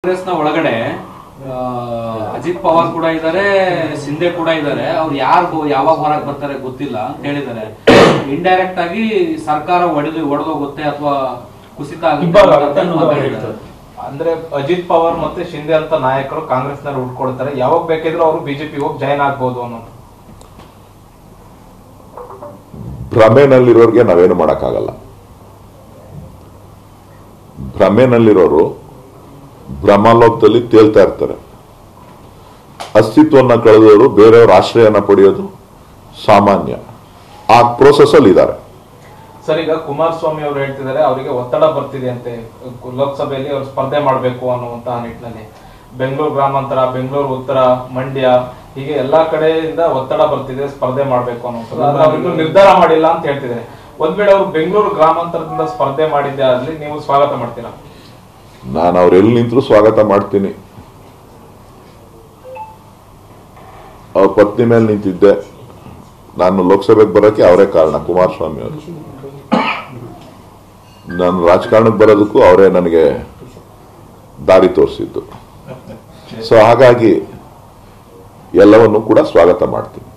ಕಾಂಗ್ರೆಸ್ನ ಒಳಗಡೆ ಅಜಿತ್ ಪವಾರ್ ಕೂಡ ಇದ್ದಾರೆ, ಶಿಂದೆ ಕೂಡ ಇದ್ದಾರೆ. ಅವ್ರು ಯಾರು ಯಾವಾಗ ಹೊರಗೆ ಬರ್ತಾರೆ ಗೊತ್ತಿಲ್ಲ ಅಂತ ಹೇಳಿದ್ದಾರೆ. ಇಂಡೈರೆಕ್ಟ್ ಆಗಿ ಸರ್ಕಾರ ಒಡೆದೋಗುತ್ತೆ ಅಥವಾ ಕುಸಿತ ಆಗುತ್ತೆ. ಅಂದ್ರೆ ಅಜಿತ್ ಪವಾರ್ ಮತ್ತೆ ಶಿಂದೆ ಅಂತ ನಾಯಕರು ಕಾಂಗ್ರೆಸ್ ನಲ್ಲಿ ಉಟ್ಕೊಳ್ತಾರೆ, ಯಾವಾಗ ಬೇಕಿದ್ರು ಅವರು ಬಿಜೆಪಿ ಹೋಗಿ ಜಾಯ್ನ್ ಆಗ್ಬಹುದು ಅನ್ನೋದು. ಭ್ರಮೆನಲ್ಲಿರೋರಿಗೆ ನಾವೇನು ಮಾಡಕ್ಕಾಗಲ್ಲ. ಭ್ರಮೆನಲ್ಲಿರೋರು ಭ್ರಮಲೋಕದಲ್ಲಿ ತೇಲ್ತಾ ಇರ್ತಾರೆ. ಅಸ್ತಿತ್ವವನ್ನು ಕಳೆದವರು ಬೇರೆಯವ್ರ ಆಶ್ರಯನ ಪಡೆಯೋದು ಸಾಮಾನ್ಯ. ಆ ಪ್ರೋಸೆಸ್ ಅಲ್ಲಿ ಇದ್ದಾರೆ. ಸರ್, ಈಗ ಕುಮಾರಸ್ವಾಮಿ ಅವರು ಹೇಳ್ತಿದ್ದಾರೆ ಅವರಿಗೆ ಒತ್ತಡ ಬರ್ತಿದೆ ಅಂತೆ, ಲೋಕಸಭೆಯಲ್ಲಿ ಅವರು ಸ್ಪರ್ಧೆ ಮಾಡಬೇಕು ಅನ್ನುವಂತಹ ನಿಟ್ಟಿನಲ್ಲಿ. ಬೆಂಗಳೂರು ಗ್ರಾಮಾಂತರ, ಬೆಂಗಳೂರು ಉತ್ತರ, ಮಂಡ್ಯ ಹೀಗೆ ಎಲ್ಲಾ ಕಡೆಯಿಂದ ಒತ್ತಡ ಬರ್ತಿದೆ, ಸ್ಪರ್ಧೆ ಮಾಡಬೇಕು ಅನ್ನುವಂಥದ್ದು. ಆದ್ರೆ ಅವ್ರಿಗೂ ನಿರ್ಧಾರ ಮಾಡಿಲ್ಲ ಅಂತ ಹೇಳ್ತಿದ್ದಾರೆ. ಒಂದ್ ವೇಳೆ ಅವರು ಬೆಂಗಳೂರು ಗ್ರಾಮಾಂತರದಿಂದ ಸ್ಪರ್ಧೆ ಮಾಡಿದ್ದೆ ಆದ್ಲಿ ನೀವು ಸ್ವಾಗತ ಮಾಡ್ತೀರಾ? ನಾನು ಅವ್ರು ಎಲ್ಲಿ ನಿಂತರೂ ಸ್ವಾಗತ ಮಾಡ್ತೀನಿ. ಅವ್ರ ಪತ್ನಿ ಮೇಲೆ ನಿಂತಿದ್ದೆ. ನಾನು ಲೋಕಸಭೆಗೆ ಬರೋಕೆ ಅವರೇ ಕಾರಣ, ಕುಮಾರಸ್ವಾಮಿ ಅವರು. ನಾನು ರಾಜಕಾರಣಕ್ಕೆ ಬರೋದಕ್ಕೂ ಅವರೇ ನನಗೆ ದಾರಿ ತೋರಿಸಿದ್ದು. ಸೊ ಹಾಗಾಗಿ ಎಲ್ಲವನ್ನೂ ಕೂಡ ಸ್ವಾಗತ ಮಾಡ್ತೀನಿ.